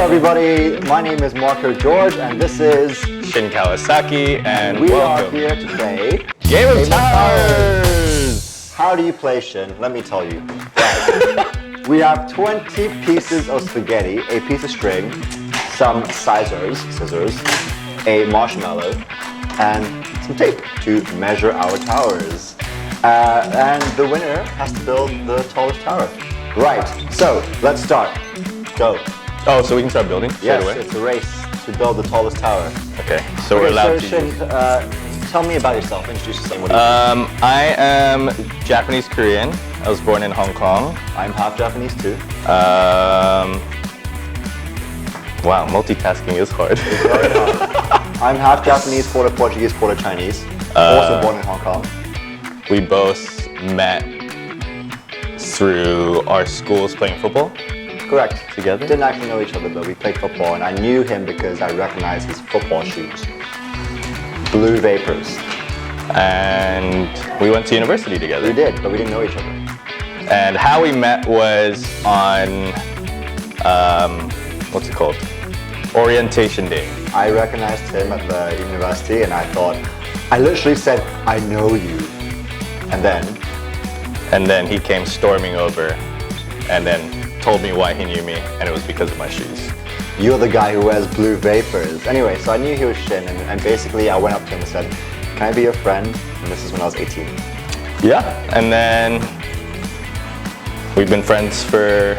everybody, my name is Jorge and this is Shinn Kawasaki, and we welcome. are here to play Game of Towers! How do you play, Shinn? Let me tell you. Right. We have 20 pieces of spaghetti, a piece of string, some scissors, a marshmallow, and some tape to measure our towers. And the winner has to build the tallest tower. Right, so let's start. Go. Oh, so we can start building straight away? Yes, it's a race to build the tallest tower. Okay, so we're allowed to Shinn, tell me about yourself. Introduce yourself. What do you do? I am Japanese Korean. I was born in Hong Kong. I'm half Japanese too. Wow, multitasking is hard. It's very hard. I'm half Japanese, quarter Portuguese, quarter Chinese. Also born in Hong Kong. We both met through our schools playing football. Correct. Together? Didn't actually know each other, but we played football, and I knew him because I recognized his football shoes. Blue Vapors. And we went to university together. We did, but we didn't know each other. And how we met was on, what's it called? Orientation day. I recognized him at the university, and I literally said, I know you. And then he came storming over and then told me why he knew me, and it was because of my shoes. You're the guy who wears blue vapors. Anyway, so I knew he was Shinn, and basically I went up to him and said, can I be your friend? And this is when I was 18. Yeah, and then we've been friends for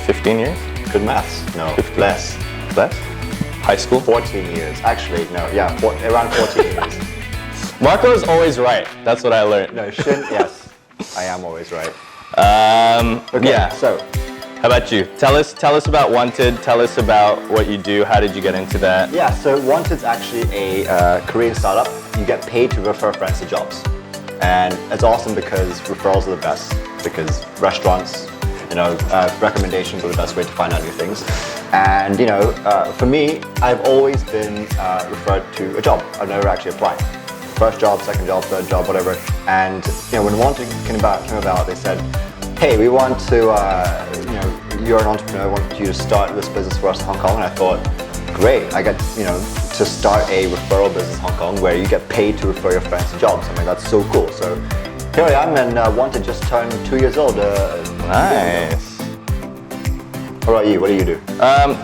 15 years. Good maths. No, 15. Less. Less? High school? 14 years. Actually, no, yeah, around 14 years. Marco's always right. That's what I learned. No, Shinn, yes, I am always right. Okay, yeah. So, how about you? Tell us about Wanted. Tell us about what you do. How did you get into that? yeah, so Wanted's actually a Korean startup. You get paid to refer friends to jobs. And it's awesome because referrals are the best, because restaurants, recommendations are the best way to find out new things. And, for me, I've always been referred to a job. I've never actually applied. First job, second job, third job, whatever. And when Wanted came about, they said, hey, we want to, you're an entrepreneur, we want you to start this business for us in Hong Kong. And I thought, great, I get, to start a referral business in Hong Kong where you get paid to refer your friends to jobs. I mean, that's so cool. So here I am, and Wanted just turned 2 years old. Nice. How about you? What do you do?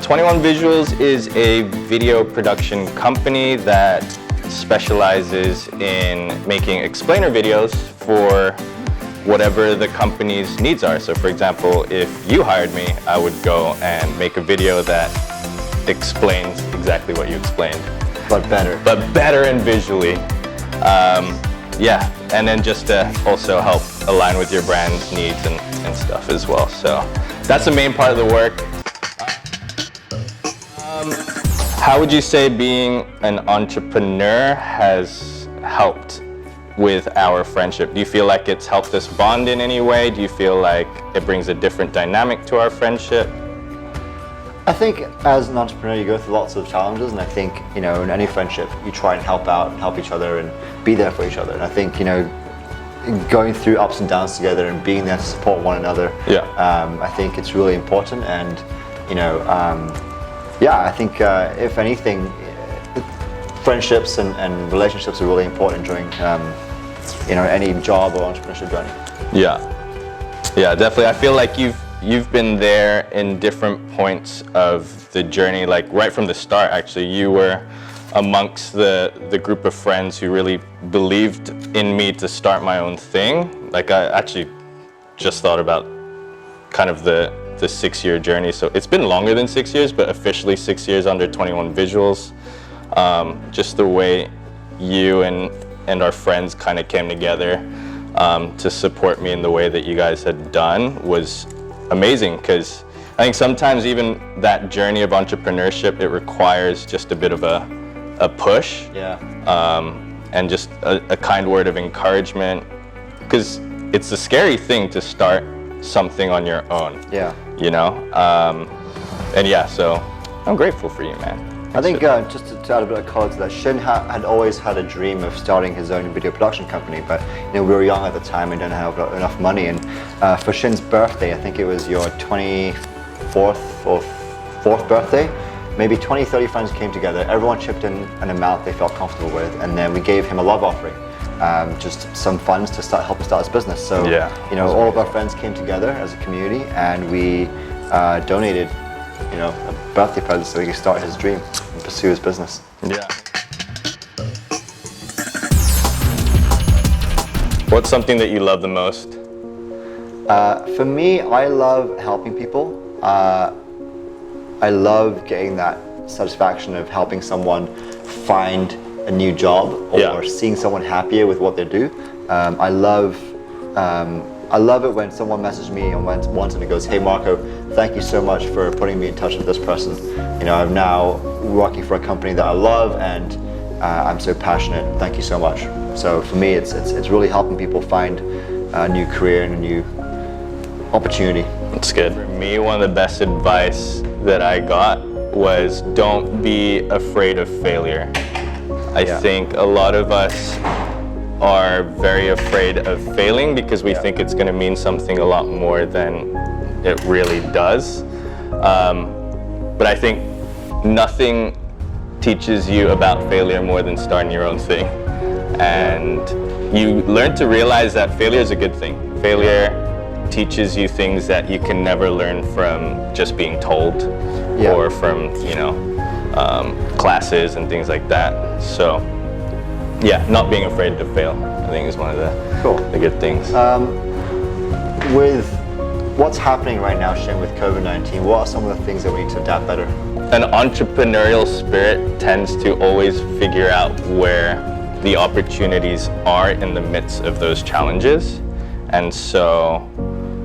21 Visuals is a video production company that specializes in making explainer videos for whatever the company's needs are. So for example, if you hired me, I would go and make a video that explains exactly what you explained. But better. But better and visually. Yeah, and then just to also help align with your brand's needs and stuff as well. So that's the main part of the work. How would you say being an entrepreneur has helped with our friendship? Do you feel like it's helped us bond in any way? Do you feel like it brings a different dynamic to our friendship? I think as an entrepreneur, you go through lots of challenges, and I think, in any friendship, you try and help out and help each other and be there for each other. And I think, going through ups and downs together and being there to support one another, I think it's really important. And, I think if anything, friendships and relationships are really important during, any job or entrepreneurship journey. Yeah, definitely. I feel like you've been there in different points of the journey, like right from the start. Actually, you were amongst the group of friends who really believed in me to start my own thing. Like I actually just thought about kind of the 6-year journey. So it's been longer than 6 years, but officially 6 years under 21 Visuals. Just the way you and our friends kind of came together to support me in the way that you guys had done was amazing, because I think sometimes even that journey of entrepreneurship, it requires just a bit of a push. Yeah. And just a kind word of encouragement, because it's a scary thing to start something on your own. Yeah. And yeah, so I'm grateful for you, man. I think just to add a bit of color to that, Shinn had always had a dream of starting his own video production company, but we were young at the time and didn't have enough money. And for Shinn's birthday, I think it was your 24th or 4th birthday, maybe 20, 30 friends came together. Everyone chipped in an amount they felt comfortable with, and then we gave him a love offering, just some funds to help him start his business. So, all of our friends came together as a community, and we donated, a birthday present so he could start his dream and pursue his business. Yeah. What's something that you love the most? For me, I love helping people. I love getting that satisfaction of helping someone find a new job or seeing someone happier with what they do. I love it when someone messages me on once and it goes, "Hey Marco, thank you so much for putting me in touch with this person. I'm now working for a company that I love, and I'm so passionate. Thank you so much." So for me, it's really helping people find a new career and a new opportunity. That's good. For me, one of the best advice that I got was don't be afraid of failure. I think a lot of us are very afraid of failing because we think it's going to mean something a lot more than it really does. But I think nothing teaches you about failure more than starting your own thing. And you learn to realize that failure is a good thing. Failure teaches you things that you can never learn from just being told or from, classes and things like that. So, not being afraid to fail, I think is one of the good things. With what's happening right now, Shinn, with COVID-19, what are some of the things that we need to adapt better? An entrepreneurial spirit tends to always figure out where the opportunities are in the midst of those challenges. And so,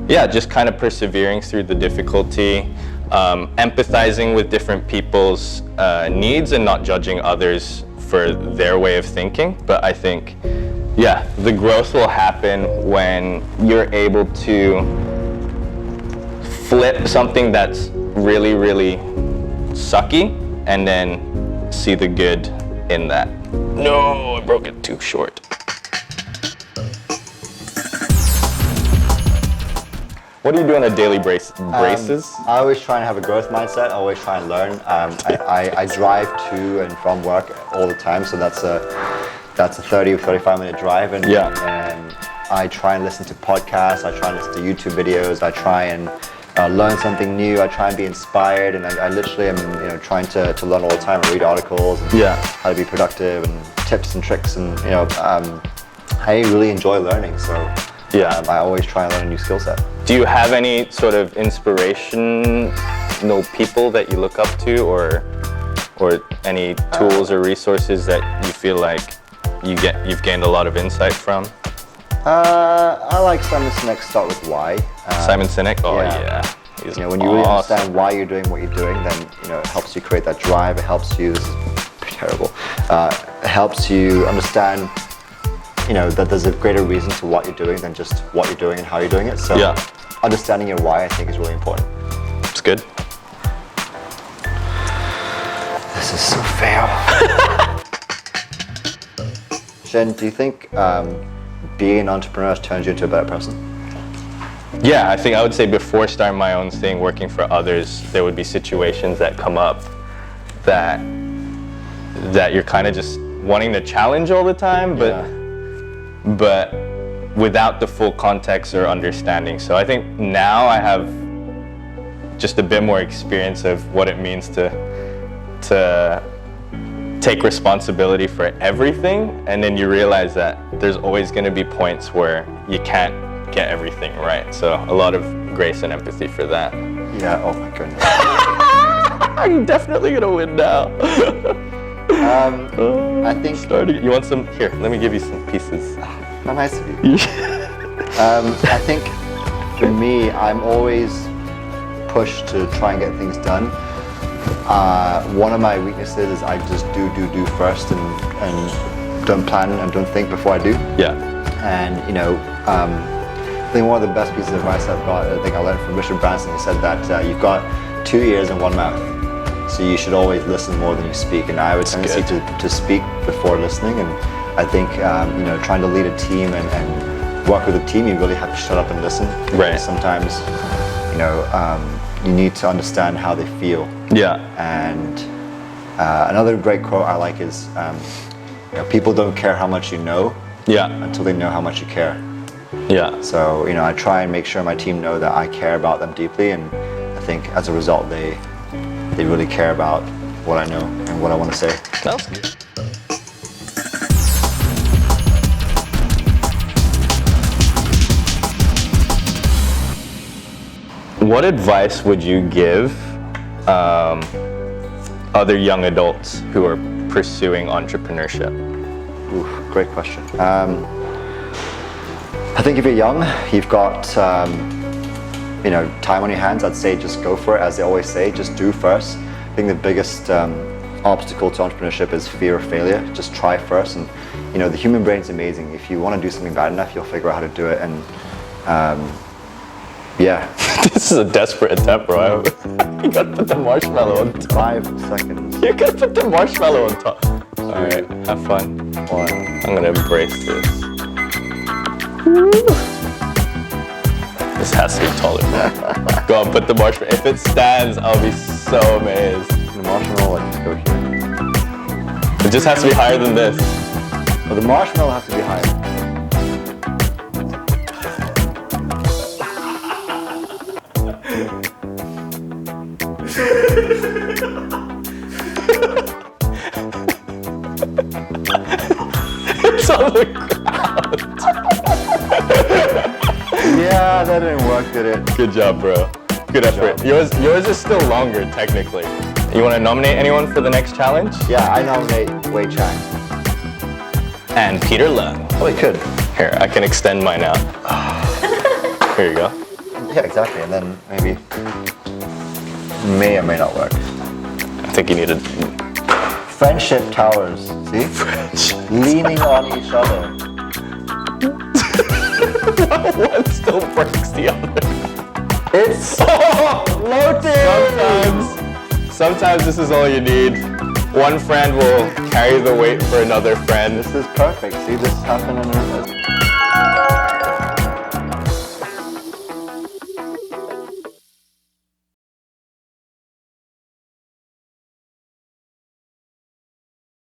just kind of persevering through the difficulty, empathizing with different people's needs and not judging others for their way of thinking. But I think, the growth will happen when you're able to flip something that's really, really sucky and then see the good in that. No, I broke it too short. What do you do on a daily basis? I always try and have a growth mindset. I always try and learn. I drive to and from work all the time, so that's a 30 or 35-minute drive, and I try and listen to podcasts. I try and listen to YouTube videos. I try and learn something new. I try and be inspired, and I literally am trying to learn all the time. I read articles and how to be productive and tips and tricks, and I really enjoy learning. So I always try and learn a new skill set. Do you have any sort of inspirational people that you look up to, or any tools or resources that you feel like you've gained a lot of insight from? I like Simon Sinek's Start With Why. Simon Sinek? Oh yeah. When you really understand why you're doing what you're doing, then it helps you create that drive. It helps you. This is terrible. It helps you understand that there's a greater reason to what you're doing than just what you're doing and how you're doing it. So understanding your why, I think, is really important. It's good. This is so fail. Shinn, do you think being an entrepreneur has turned you into a better person? Yeah, I think I would say before starting my own thing, working for others, there would be situations that come up that you're kind of just wanting to challenge all the time, but without the full context or understanding. So I think now I have just a bit more experience of what it means to take responsibility for everything, and then you realize that there's always going to be points where you can't get everything right. So a lot of grace and empathy for that. Yeah, oh my goodness. I'm definitely going to win now. I think... You want some? Here, let me give you some pieces. How nice of you. I think for me, I'm always pushed to try and get things done. One of my weaknesses is I just do first and don't plan and don't think before I do. Yeah. And I think one of the best pieces of advice I've got, I think I learned from Richard Branson. He said that you've got 2 ears and 1 mouth, so you should always listen more than you speak. And I have a tendency to speak before listening. And I think trying to lead a team and work with a team, you really have to shut up and listen. Right. Sometimes you need to understand how they feel. Yeah. And another great quote I like is, people don't care how much you know until they know how much you care. Yeah. So, I try and make sure my team know that I care about them deeply, and I think as a result, they really care about what I know and what I want to say. That's good. What advice would you give other young adults who are pursuing entrepreneurship? Ooh, great question. I think if you're young, you've got time on your hands. I'd say just go for it, as they always say. Just do first. I think the biggest obstacle to entrepreneurship is fear of failure. Just try first, and the human brain's amazing. If you want to do something bad enough, you'll figure out how to do it. And yeah. This is a desperate attempt, bro. You gotta put the marshmallow on top. 5 seconds. You gotta put the marshmallow on top. All right, have fun. 1. I'm gonna embrace this. This has to be taller. Go on, put the marshmallow. If it stands, I'll be so amazed. The marshmallow, just go here. It just has to be higher than this. Well, the marshmallow has to be higher. It's on the ground. Yeah, that didn't work, did it? Good job, bro. Good effort. Yours is still longer, technically. You want to nominate anyone for the next challenge? Yeah, I nominate Wei Chang. And Peter Lung. Oh, we could. Here, I can extend mine out. Here you go. Yeah, exactly. And then maybe may or may not work. I think you need a Friendship towers. See? Leaning on each other. One still breaks the other. It's floating! Sometimes this is all you need. One friend will carry the weight for another friend. This is perfect. See, this happened in a